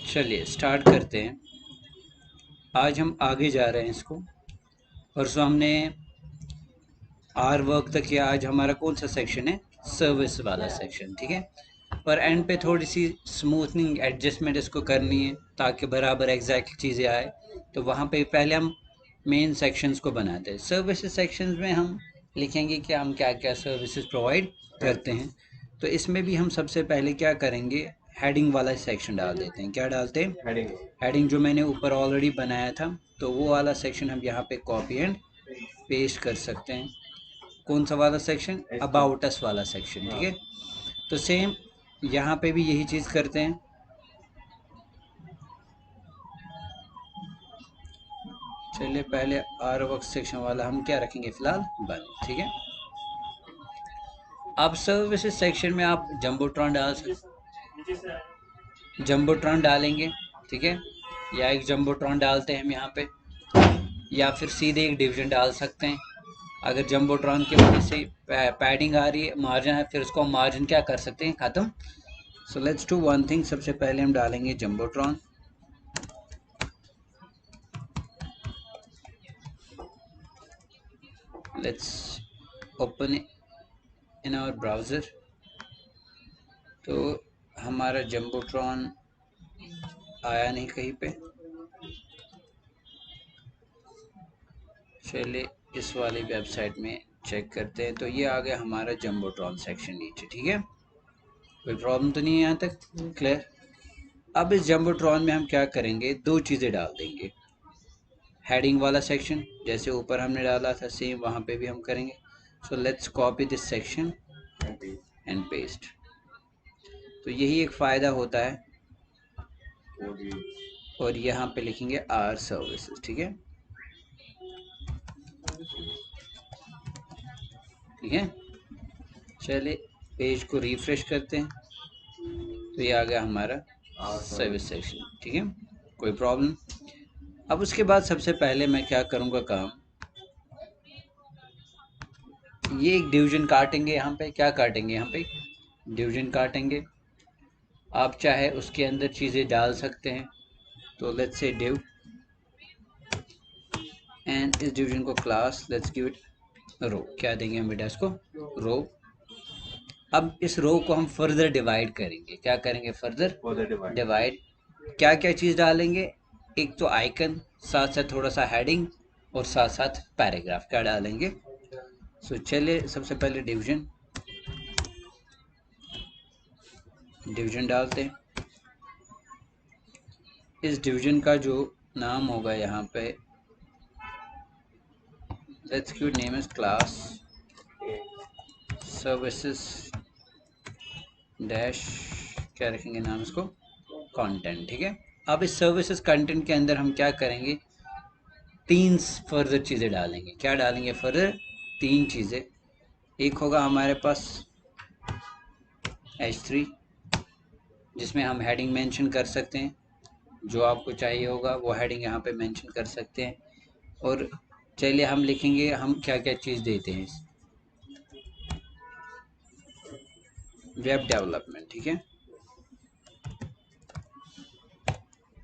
चलिए स्टार्ट करते हैं। आज हम आगे जा रहे हैं इसको। परसों हमने आर वर्क तक किया। आज हमारा कौन सा सेक्शन है? सर्विस वाला सेक्शन, ठीक है। और एंड पे थोड़ी सी स्मूथनिंग एडजस्टमेंट इसको करनी है ताकि बराबर एग्जैक्ट चीज़ें आए। तो वहाँ पे पहले हम मेन सेक्शंस को बनाते हैं। सर्विसेज सेक्शंस में हम लिखेंगे कि हम क्या क्या सर्विसेज प्रोवाइड करते हैं। तो इसमें भी हम सबसे पहले क्या करेंगे, हेडिंग वाला सेक्शन डाल देते हैं। क्या डालते हैं? हेडिंग। हेडिंग जो मैंने ऊपर ऑलरेडी बनाया था, तो वो वाला सेक्शन हम यहाँ पे कॉपी एंड पेस्ट कर सकते हैं। कौन सा वाला सेक्शन? अबाउट अस वाला सेक्शन, ठीक है। तो सेम यहाँ पे भी यही चीज़ करते हैं। चलिए पहले आर वर्क सेक्शन वाला हम क्या रखेंगे फिलहाल? बंद, ठीक है। अब सर्विसेज सेक्शन में आप जंबोट्रॉन डाल सकते, जंबोट्रॉन डालेंगे, ठीक है। या एक जंबोट्रॉन डालते हैं हम यहाँ पे, या फिर सीधे एक डिवीजन डाल सकते हैं। अगर जंबोट्रॉन की वजह से पैडिंग आ रही है, मार्जिन है, फिर उसको मार्जिन क्या कर सकते हैं? ख़त्म। So let's do one thing. सबसे पहले हम डालेंगे jumbotron. Let's open in our browser. तो हमारा जंबोट्रॉन आया नहीं कहीं पे। चलिए इस वाली वेबसाइट में चेक करते हैं। तो ये आ गया हमारा जंबोट्रॉन सेक्शन नीचे, ठीक है। कोई प्रॉब्लम तो नहीं है यहाँ तक? क्लियर। अब इस जंबोट्रॉन में हम क्या करेंगे, दो चीज़ें डाल देंगे। हेडिंग वाला सेक्शन जैसे ऊपर हमने डाला था, सेम वहाँ पे भी हम करेंगे। So let's copy this section and paste. तो यही एक फ़ायदा होता है। और यहाँ पे लिखेंगे आर सर्विसेज, ठीक है। ठीक है। चलिए पेज को रिफ्रेश करते हैं। तो ये आ गया हमारा सर्विस सेक्शन, ठीक है। कोई प्रॉब्लम? अब उसके बाद सबसे पहले मैं क्या करूँगा काम, ये एक डिवीजन काटेंगे। यहाँ पे क्या काटेंगे? यहाँ पे डिवीजन काटेंगे। आप चाहे उसके अंदर चीज़ें डाल सकते हैं। तो लेट्स से डिव, एंड इस डिवीजन को क्लास, लेट्स गिव इट रो। क्या देंगे हम बेटा इसको? रो। अब इस रो को हम फर्दर डिवाइड करेंगे। क्या करेंगे? Further divide. क्या क्या चीज़ डालेंगे? एक तो आइकन, साथ साथ थोड़ा सा हेडिंग, और साथ साथ पैराग्राफ। क्या डालेंगे? सो चलिए सबसे पहले डिवीजन, डिवीजन डालते हैं। इस डिवीजन का जो नाम होगा यहाँ पे, let's give name is class services dash, क्या रखेंगे नाम इसको? कंटेंट, ठीक है। अब इस सर्विसेज कंटेंट के अंदर हम क्या करेंगे, तीन फर्दर चीज़ें डालेंगे। क्या डालेंगे फर्दर? तीन चीज़ें। एक होगा हमारे पास H3, जिसमें हम हेडिंग मेंशन कर सकते हैं। जो आपको चाहिए होगा वो हेडिंग यहाँ पे मेंशन कर सकते हैं। और चलिए हम लिखेंगे हम क्या क्या चीज़ देते हैं। वेब डेवलपमेंट, ठीक है,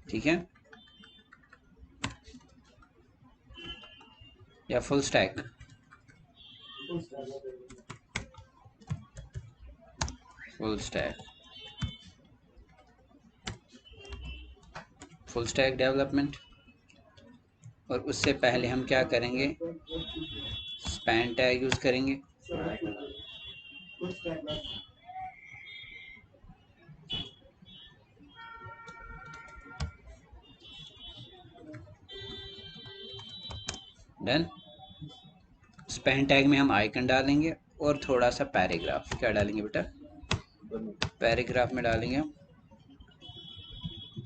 ठीक है। या full stack, full stack, full stack development. और उससे पहले हम क्या करेंगे, स्पैन टैग यूज़ करेंगे। डन। स्पैन टैग में हम आइकन डालेंगे और थोड़ा सा पैराग्राफ। क्या डालेंगे बेटा? पैराग्राफ में डालेंगे हम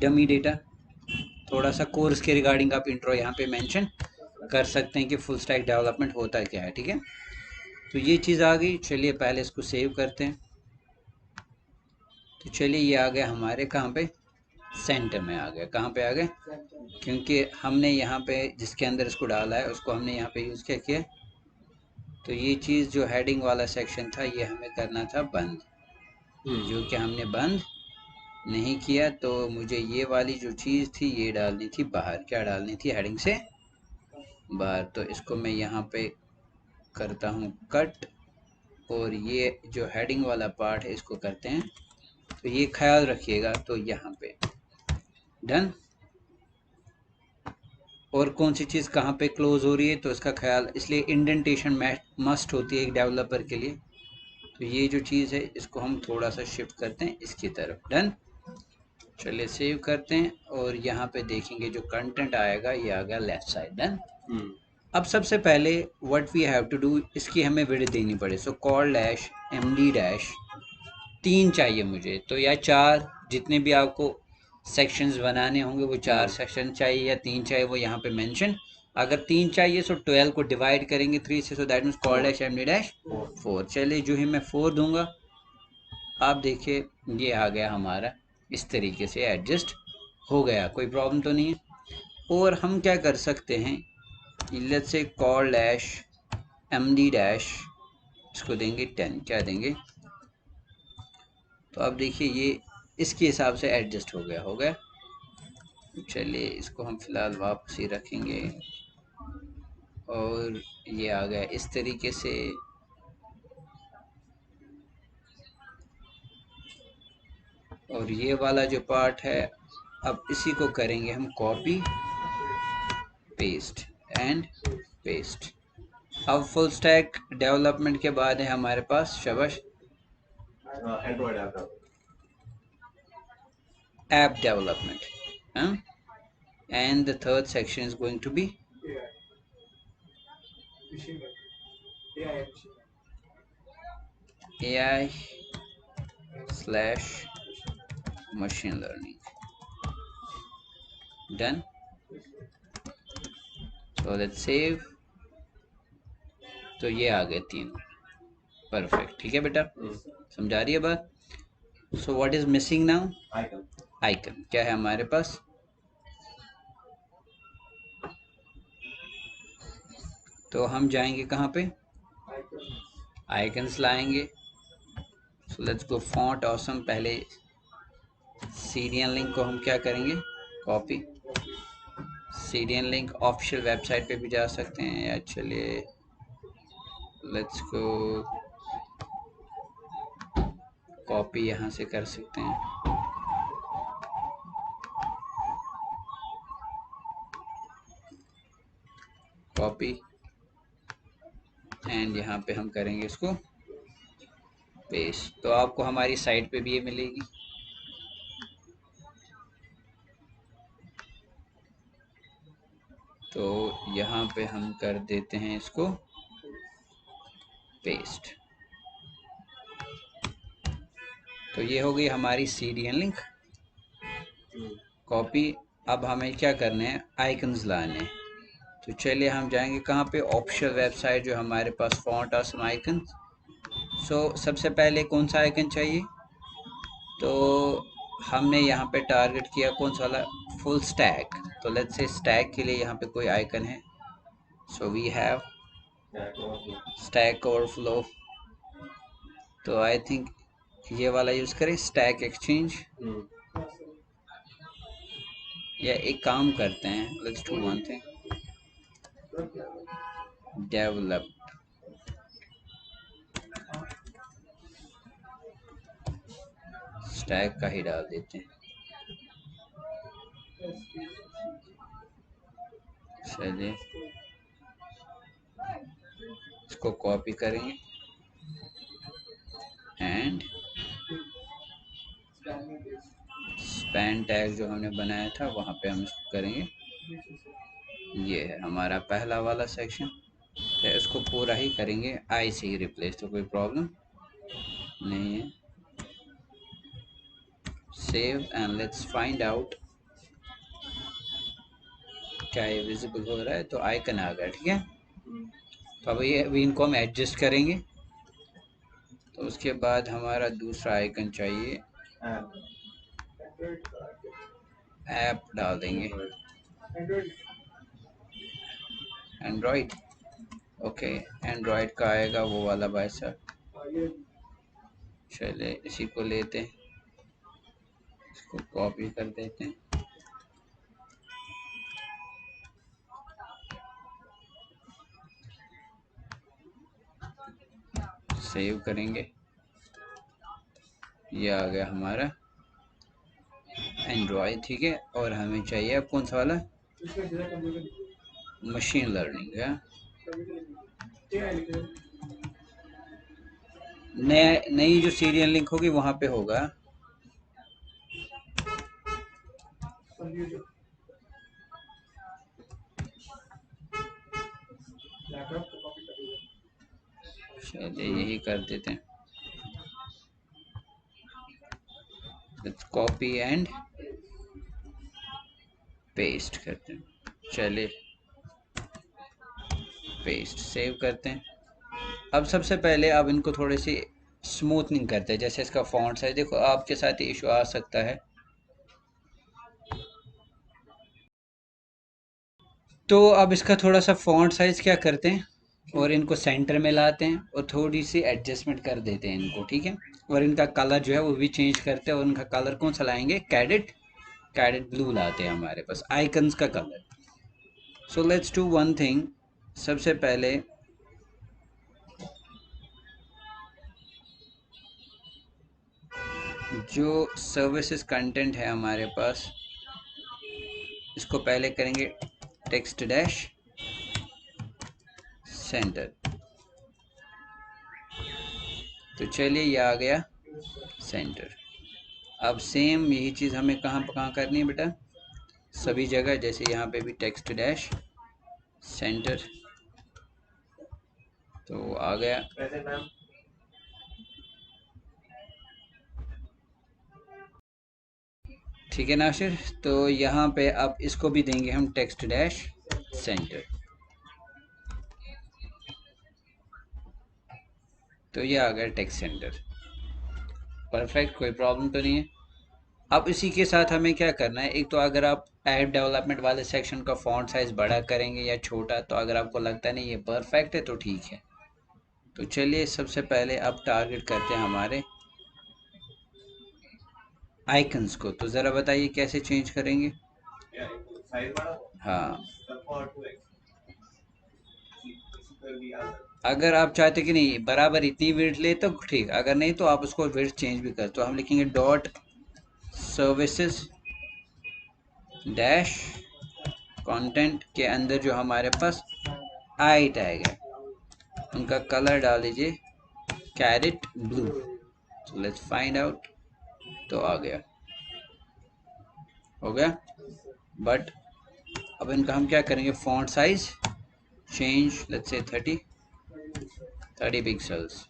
डमी डेटा। थोड़ा सा कोर्स के रिगार्डिंग आप इंट्रो यहाँ पे मेंशन कर सकते हैं कि फुल स्टैक डेवलपमेंट होता क्या है, ठीक है। तो ये चीज़ आ गई। चलिए पहले इसको सेव करते हैं। तो चलिए ये आ गया हमारे कहाँ पे? सेंटर में आ गया। कहाँ पे आ गए? क्योंकि हमने यहाँ पे जिसके अंदर इसको डाला है उसको हमने यहाँ पे यूज़ क्या किया। तो ये चीज़ जो हेडिंग वाला सेक्शन था ये हमें करना था बंद, जो कि हमने बंद नहीं किया तो मुझे ये वाली जो चीज़ थी ये डालनी थी बाहर। क्या डालनी थी? हेडिंग से बाहर। तो इसको मैं यहाँ पे करता हूँ कट, और ये जो हेडिंग वाला पार्ट है इसको करते हैं। तो ये ख्याल रखिएगा। तो यहाँ पे डन। और कौन सी चीज़ कहाँ पे क्लोज हो रही है तो इसका ख्याल, इसलिए इंडेंटेशन मस्ट होती है एक डेवलपर के लिए। तो ये जो चीज़ है इसको हम थोड़ा सा शिफ्ट करते हैं इसकी तरफ। डन। चलिए सेव करते हैं, और यहाँ पे देखेंगे जो कंटेंट आएगा ये आ गया लेफ्ट साइड। डन। अब सबसे पहले what we have to do, इसकी हमें विड्थ देनी पड़े। So col dash md dash 3 चाहिए मुझे, तो या 4, जितने भी आपको सेक्शंस बनाने होंगे वो 4 सेक्शन चाहिए या 3 चाहिए, वो यहाँ पे मेंशन। अगर 3 चाहिए तो 12 को डिवाइड करेंगे 3 से, so that means call dash md dash 4। चलिए जो ही मैं 4 दूंगा, आप देखिए ये आ गया हमारा, इस तरीके से एडजस्ट हो गया। कोई प्रॉब्लम तो नहीं है। और हम क्या कर सकते हैं, let's say call dash md dash, इसको देंगे 10। क्या देंगे? तो अब देखिए ये इसके हिसाब से एडजस्ट हो गया। चलिए इसको हम फिलहाल वापस ही रखेंगे, और ये आ गया इस तरीके से। और ये वाला जो पार्ट है, अब इसी को करेंगे हम कॉपी पेस्ट एंड पेस्ट। अब फुल स्टैक डेवलपमेंट के बाद है हमारे पास शाबाश Android app development, and the third section is going to be AI slash machine learning. Done. So let's save. तो ये आ गए 3। परफेक्ट। ठीक है बेटा, समझा रही है बात? So what is missing now? Icon. क्या है हमारे पास? तो हम जाएंगे कहाँ पे? आइकन्स लाएंगे। So let's go font awesome. पहले सीरियल लिंक को हम क्या करेंगे? Copy. Serial link official website पे भी जा सकते हैं, या चलिए लेट्स गो कॉपी यहाँ से कर सकते हैं। कॉपी, एंड यहाँ पे हम करेंगे इसको पेस्ट। तो आपको हमारी साइट पे भी ये मिलेगी। तो यहाँ पे हम कर देते हैं इसको पेस्ट। तो ये हो गई हमारी सीरियल लिंक कॉपी। अब हमें क्या करने हैं? आइकन्स लाने हैं। तो चलिए हम जाएंगे कहाँ पे? ऑफिशियल वेबसाइट जो हमारे पास फॉन्ट ऑसम आइकन। सो सबसे पहले कौन सा आइकन चाहिए? तो हमने यहाँ पे टारगेट किया कौन सा वाला? Full stack. तो लेट्स से स्टैक के लिए यहाँ पे कोई आइकन है। So we have Stack Overflow. तो आई थिंक ये वाला यूज़ करें, स्टैक एक्सचेंज। या एक काम करते हैं, let's do one thing, develop. Stack का ही डाल देते हैं। चलिए इसको कॉपी करेंगे, एंड स्पैन टैग जो हमने बनाया था वहाँ पे हम इसको करेंगे। ये है हमारा पहला वाला सेक्शन। तो इसको पूरा ही करेंगे आई से ही रिप्लेस, तो कोई प्रॉब्लम नहीं है। Save and let's find out क्या ये विजिबल हो रहा है। तो आइकन आ गया। ठीक है, तो अभी इनको हम एडजस्ट करेंगे। तो उसके बाद हमारा दूसरा आइकन चाहिए, ऐप डाल देंगे, एंड्रॉयड। ओके, एंड्रॉयड का आएगा वो वाला भाई साहब। चलिए इसी को लेते हैं। इसको कॉपी कर देते हैं, सेव करेंगे। ये आ गया हमारा एंड्रॉयड, ठीक है। और हमें चाहिए अब कौन सा वाला, मशीन लर्निंग है। नई जो सीरियल लिंक होगी वहां पे होगा। चलिए यही कर देते हैं, कॉपी एंड पेस्ट करते हैं। चलिए पेस्ट सेव करते हैं। अब सबसे पहले अब इनको थोड़ी सी स्मूथनिंग करते हैं। जैसे इसका फॉन्ट साइज देखो, आपके साथ ये इशू आ सकता है, तो अब इसका थोड़ा सा फॉन्ट साइज क्या करते हैं और इनको सेंटर में लाते हैं और थोड़ी सी एडजस्टमेंट कर देते हैं इनको, ठीक है। और इनका कलर जो है वो भी चेंज करते हैं, और उनका कलर कौन सा लाएंगे, कैडेट ब्लू लाते हैं हमारे पास आइकन्स का colour. So let's do one thing. सबसे पहले जो सर्विसेज कंटेंट है हमारे पास, इसको पहले करेंगे टेक्स्ट डैश सेंटर। तो चलिए ये आ गया सेंटर। अब सेम यही चीज़ हमें कहाँ करनी है बेटा, सभी जगह। जैसे यहाँ पे भी टेक्स्ट डैश सेंटर, तो आ गया। ठीक है नासिर, तो यहाँ पे अब इसको भी देंगे हम टेक्स्ट डैश सेंटर। तो ये आ गया टेक्स्ट सेंटर, परफेक्ट, कोई प्रॉब्लम तो नहीं है। अब इसी के साथ हमें क्या करना है, एक तो अगर आप ऐप डेवलपमेंट वाले सेक्शन का फॉन्ट साइज बड़ा करेंगे या छोटा, तो अगर आपको लगता नहीं ये परफेक्ट है तो ठीक है। तो चलिए सबसे पहले अब टारगेट करते हैं हमारे आइकन्स को। तो ज़रा बताइए कैसे चेंज करेंगे। हाँ, अगर आप चाहते कि नहीं बराबर इतनी विड्थ ले तो ठीक, अगर नहीं तो आप उसको विड्थ चेंज भी कर। तो हम लिखेंगे डॉट सर्विसेज डैश कंटेंट के अंदर जो हमारे पास आई टैग है उनका कलर डाल दीजिए कैरेट ब्लू। तो लेट्स फाइंड आउट। तो आ गया, हो गया। बट अब इनका हम क्या करेंगे, font size change, let's say 30 pixels,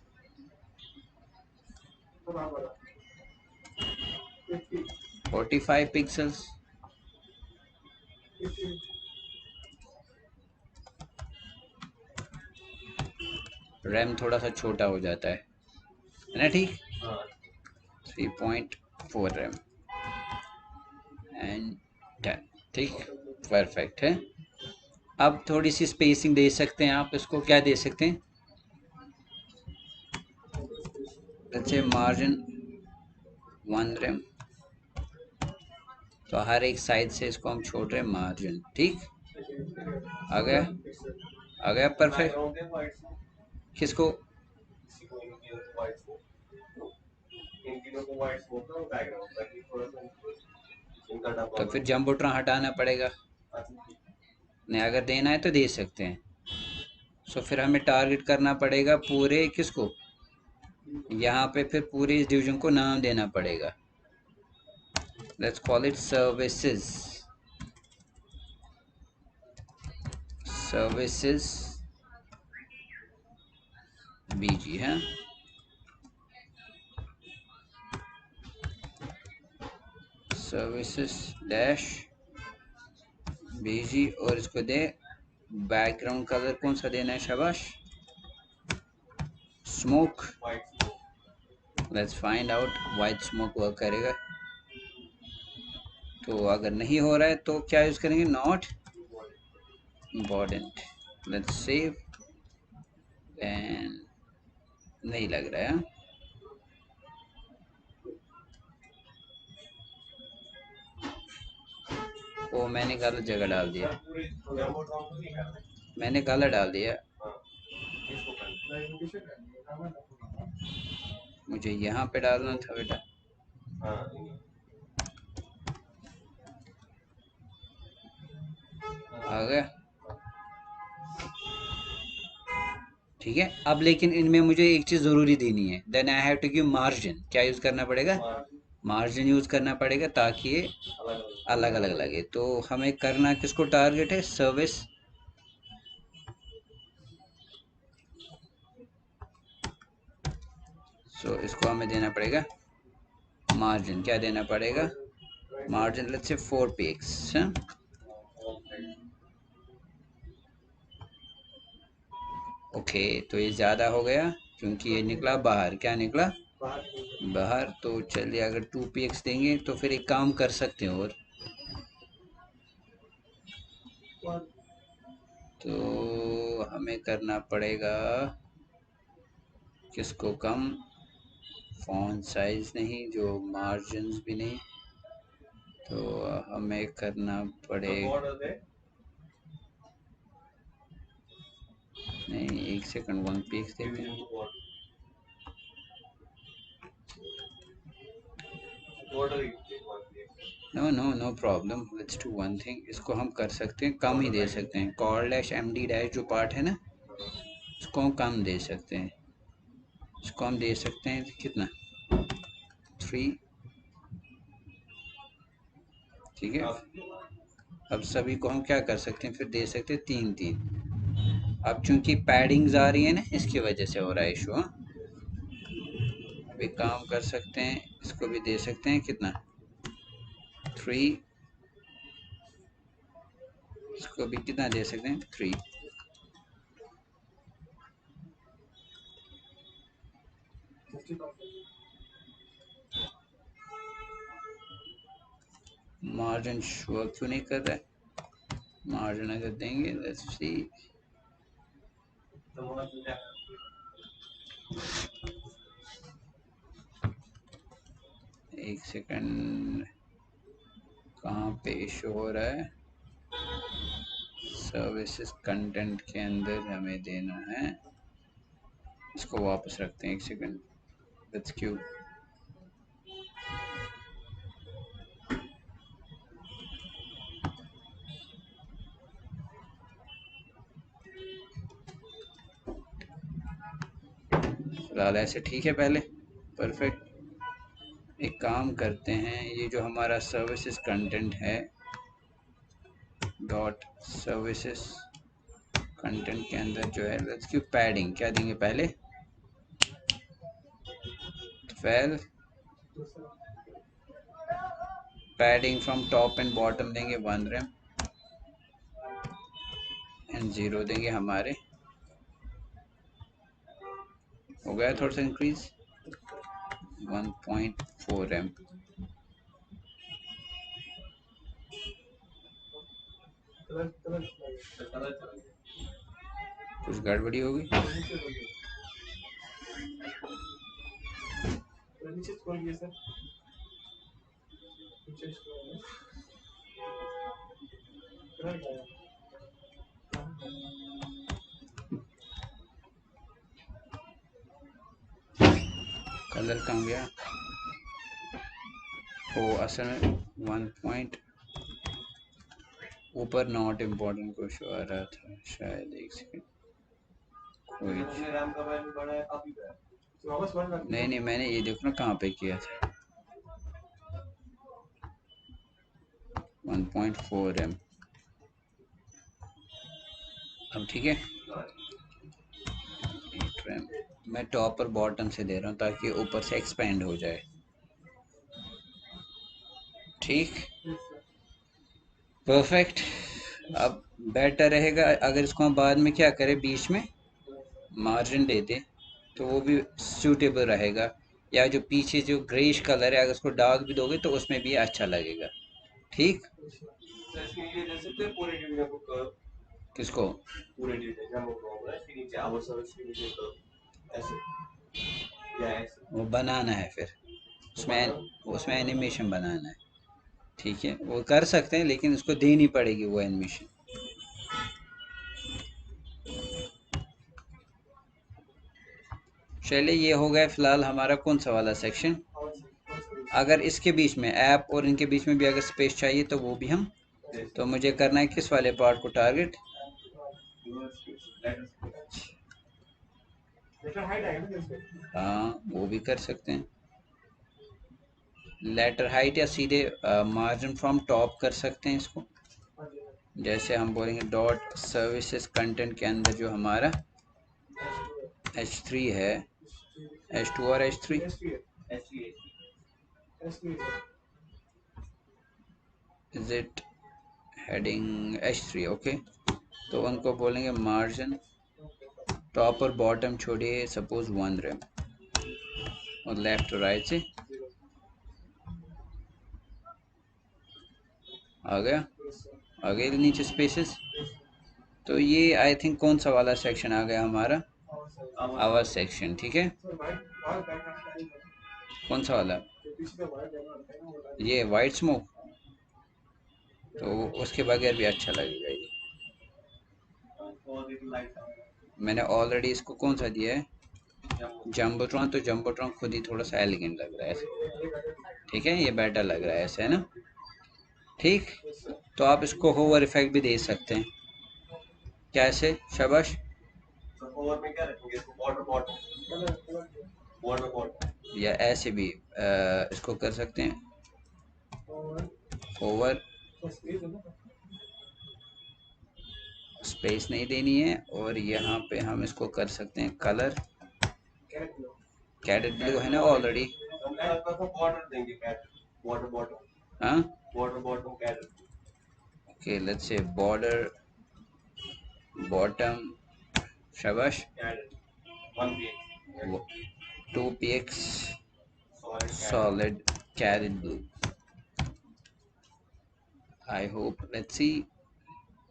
45 pixels. RAM थोड़ा सा छोटा हो जाता है ना, ठीक। 3.4 रैम एंड 10, ठीक, परफेक्ट है। अब थोड़ी सी स्पेसिंग दे सकते हैं आप, इसको क्या दे सकते हैं, जैसे मार्जिन 1 रैम, तो हर एक साइड से इसको हम छोड़ रहे हैं मार्जिन, ठीक। आ गया, आ गया परफेक्ट। किसको, तो फिर जम्बोट्रॉन हटाना पड़ेगा। नहीं, अगर देना है तो दे सकते हैं। सो फिर हमें टारगेट करना पड़ेगा पूरे किसको, यहाँ पे फिर पूरे इस डिवीजन को नाम देना पड़ेगा। Let's call it services, services BG है, सर्विसेज डैश बीजी। और इसको दे बैकग्राउंड कलर कौन सा देना है, शाबाश, smoke. Let's find out, white smoke work करेगा। तो अगर नहीं हो रहा है तो क्या यूज करेंगे, not important. Let's save and नहीं लग रहा है। ओ मैंने गलत जगह डाल दिया, पूरी जम्बो ड्रॉप तो नहीं करना मैंने गलत डाल दिया। हाँ इसको करना मुझे यहाँ पे डालना था बेटा। हाँ आ गया, ठीक है। अब लेकिन इनमें मुझे एक चीज़ ज़रूरी देनी है, then I have to give margin. क्या यूज़ करना पड़ेगा? मार्जिन यूज़ करना पड़ेगा ताकि ये अलग अलग लगे। तो हमें करना किसको टारगेट है? सर्विस। सो इसको हमें देना पड़ेगा मार्जिन। क्या देना पड़ेगा? Margin let's say 4 px। Okay, तो ये ज़्यादा हो गया क्योंकि ये निकला बाहर। क्या निकला? बाहर। तो चलिए अगर 2 px देंगे तो फिर एक काम कर सकते हैं, और तो हमें करना पड़ेगा किसको कम? फॉन्ट साइज नहीं, जो मार्जिन्स भी नहीं, तो हमें करना पड़ेगा। नहीं, एक सेकंड, 1 px देते हैं। No no no problem, let's do one thing. इसको हम कर सकते हैं, कम ही दे सकते हैं। कॉल डैश md डैश जो पार्ट है ना, इसको हम कम दे सकते हैं। इसको हम दे सकते हैं कितना? 3, ठीक है। अब सभी को हम क्या कर सकते हैं फिर? दे सकते हैं 3 3। अब चूंकि पैडिंग्स आ रही है ना, इसकी वजह से हो रहा है इशू। अब एक काम कर सकते हैं, इसको भी दे सकते हैं कितना? 3। इसको भी कितना दे सकते हैं? 3। मार्जिन वर्क क्यों नहीं कर रहा है? मार्जिन अगर देंगे, लेट्स सी। एक सेकंड, कहाँ पे इशू हो रहा है? सर्विसेज कंटेंट के अंदर हमें देना है। इसको वापस रखते हैं, एक सेकंड। Let's Q. फिलहाल ऐसे ठीक है पहले, परफेक्ट। एक काम करते हैं, ये जो हमारा सर्विसेज कंटेंट है, डॉट सर्विसेज कंटेंट के अंदर जो है, लेट्स क्यू पैडिंग। क्या देंगे पहले? 12। Padding from top and bottom देंगे 1 rem एंड 0 देंगे हमारे। हो गया थोड़ा सा इंक्रीज, 1.4 rem। कुछ गड़बड़ी होगी। कलर कहाँ गया? ओ असल में 1 पॉइंट ऊपर नॉट इम्पोर्टेंट कुछ आ रहा था शायद। एक सेकंड, कोई नहीं नहीं, मैंने ये देखो ना कहाँ पे किया था, 1.4 rem। अब ठीक है। 8 rem मैं टॉप और बॉटम से दे रहा हूँ ताकि ऊपर से एक्सपेंड हो जाए। ठीक, परफेक्ट। अब बेटर रहेगा अगर इसको हम बाद में क्या करें, बीच में मार्जिन दे दें, तो वो भी सूटेबल रहेगा। या जो पीछे जो ग्रेइश कलर है, अगर उसको डार्क भी दोगे तो उसमें भी अच्छा लगेगा। ठीक। किसको? पूरे वो बनाना है फिर, उसमें उसमें एनिमेशन बनाना है। ठीक है, वो कर सकते हैं लेकिन उसको देनी पड़ेगी वो एडमिशन। चलिए, ये हो गया फिलहाल हमारा कौन सा वाला सेक्शन। अगर इसके बीच में ऐप और इनके बीच में भी अगर स्पेस चाहिए तो वो भी हम, तो मुझे करना है किस वाले पार्ट को टारगेट। हाँ, वो भी कर सकते हैं, लेटर हाइट या सीधे मार्जिन फ्रॉम टॉप कर सकते हैं इसको। जैसे हम बोलेंगे डॉट सर्विसेज कंटेंट के अंदर जो हमारा H3 है, H2 और H3, is it heading H3, okay. तो उनको बोलेंगे मार्जिन टॉप और बॉटम छोड़िए, सपोज 1 रेम, और लेफ्ट और राइट से आ गया, आ गए नीचे स्पेसेस। तो ये आई थिंक कौन सा वाला सेक्शन आ गया हमारा, आवर सेक्शन, ठीक है। कौन सा वाला, ये वाइट स्मोक, तो उसके बगैर भी अच्छा लगेगा ये। मैंने ऑलरेडी इसको कौन सा दिया है, जम्बोट्रॉन, तो जम्बोट्रॉन खुद ही थोड़ा सा एलिगेंट लग रहा है ऐसे, ठीक है, ये बेटर लग रहा है ऐसे, है ना। ठीक, तो आप इसको होवर इफेक्ट भी दे सकते हैं, कैसे, शाबाश। ओवर में क्या रखेंगे इसको, बॉर्डर बॉटम, बॉर्डर बॉटम, या ऐसे भी इसको कर सकते हैं, ओवर, स्पेस नहीं देनी है, और यहाँ पे हम इसको कर सकते हैं कलर, कैडेट ब्लू है ना ऑलरेडी। बॉर्डर देंगे कैट, बॉर्डर बॉटम, हाँ, बॉर्डर बॉटम कैट, okay, let's say border bottom, शाबाश, कैट 1 px, 2px solid solid carrot blue, I hope, let's see,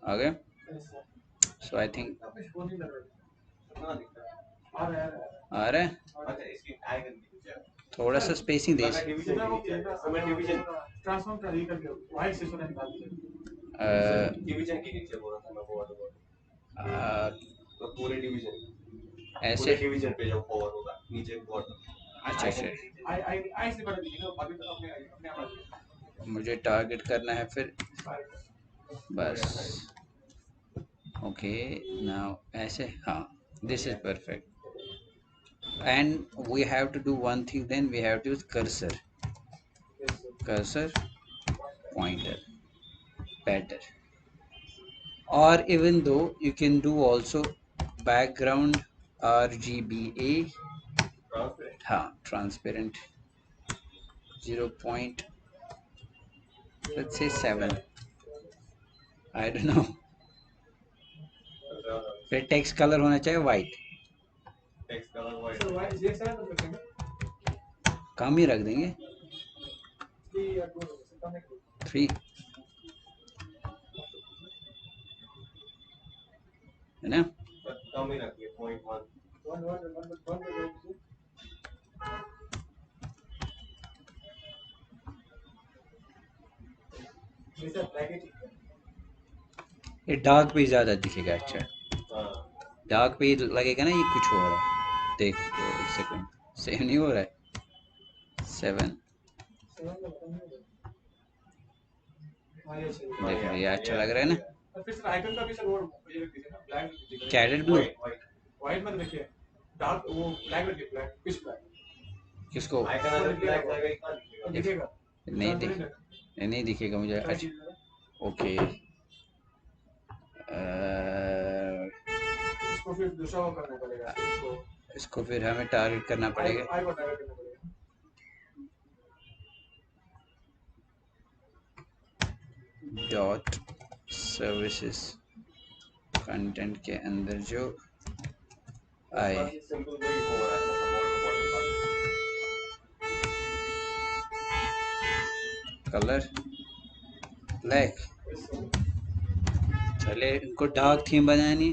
आ गया। So I think आ रहा है, अच्छा इसकी आइकन की थोड़ा सा स्पेसिंग दे। डिवीजन हमें डिवीजन ट्रांसफॉर्म कर करके वाइट से सोना निकाल डिवीजन के नीचे बोला था मैं बॉर्डर, तो पूरे डिवीजन, ऐसे पूरे डिवीजन पे जब फॉरवर्ड होगा नीचे बॉर्डर, अच्छा अच्छा, आई से बटन दिखे ना, बाकी तो अपने अपने आप आ जाएगा। मुझे टारगेट करना है फिर बस, ओके, नाउ ऐसे, हाँ, this is perfect. and we have to do one thing, then we have to use cursor pointer, better, or even though you can do also background RGBA, हाँ, transparent 0 point, let's say 7, I don't know, फिर text colour होना चाहिए white, text colour white, कम ही रख देंगे 3, है ना। कम ही रखिए 0.1, ये डार्क पे ज़्यादा दिखेगा, अच्छा, डार्क पे लगेगा ना ये कुछ हो रहा है, देख, एक सेकंड, सेम नहीं हो रहा है, 7, देखो ये अच्छा लग रहा है ना, फिर सर आइकन का भी सर वो ये रख दीजिए ना, ब्लैक रख दीजिए, कैडेट ब्लू, व्हाइट मत रखिए, डार्क वो ब्लैक रखिए, ब्लैक पिच ब्लैक, किसको, आइकन अगर ब्लैक लगेगा दिखेगा, नहीं नहीं दिखेगा मुझे, अच्छा, ओके, इसको फिर दूसरा वो करना पड़ेगा इसको फिर हमें टारगेट करना पड़ेगा, आई को टारगेट करना पड़ेगा, डॉट सर्विसेज कंटेंट के अंदर जो आए, सिंपल वही हो रहा है कलर ब्लैक, चले इनको डार्क थीम बनानी,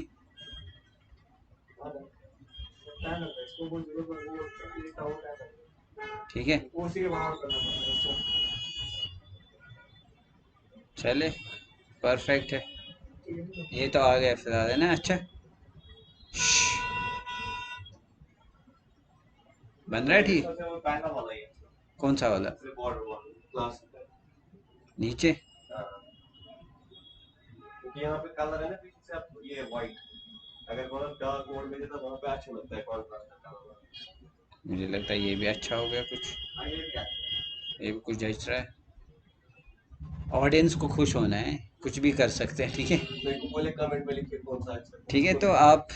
ठीक है, उसी के बाहर करना पड़ता है, चले, परफेक्ट है। ये तो आ गया फिलहाल, है ना? अच्छा, बन रहा है ठीक। सबसे वो पहला वाला ही है, कौन सा वाला? फिर बॉर्डर वाला क्लास नीचे? क्योंकि यहाँ पे कलर है ना पीछे से, आप ये व्हाइट, अगर वो डार्क मोड में देता वहाँ पे अच्छा लगता है कॉन्ट्रास्ट कलर। मुझे लगता है ये भी अच्छा हो गया कुछ, हाँ ये भी अच्छा है। ये भी कुछ जच रहा है। ऑडियंस को खुश होना है, कुछ भी कर सकते हैं, ठीक है? मेरे को बोले कमेंट में लिखिए कौन सा अच्छा है। ठीक है, तो आप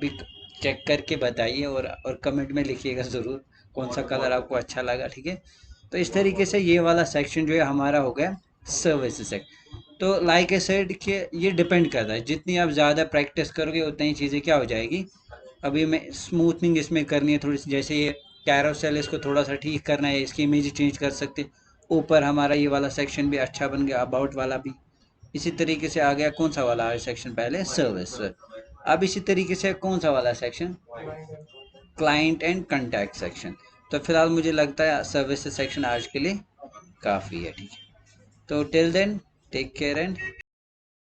भी चेक करके बताइए और कमेंट में लिखिएगा ज़रूर कौन सा कलर आपको अच्छा लगा, ठीक है? तो इस तरीके से ये वाला सेक्शन जो है हमारा हो गया सर्विस सेक्शन। तो लाइक ए सेड कि ये डिपेंड करता है, जितनी आप ज़्यादा प्रैक्टिस करोगे उतनी ही चीज़ें क्या हो जाएगी। अभी मैं स्मूथनिंग इसमें करनी है थोड़ी सी, जैसे ये कैरोसेल, इसको थोड़ा सा ठीक करना है, इसकी इमेज चेंज कर सकते। ऊपर हमारा ये वाला सेक्शन भी अच्छा बन गया, अबाउट वाला भी। इसी तरीके से आ गया कौन सा वाला सेक्शन पहले, सर्विस। अब इसी तरीके से कौन सा वाला section, client and contact section. तो फिलहाल मुझे लगता है सर्विस सेक्शन आज के लिए काफ़ी है, ठीक है? तो till then, take care and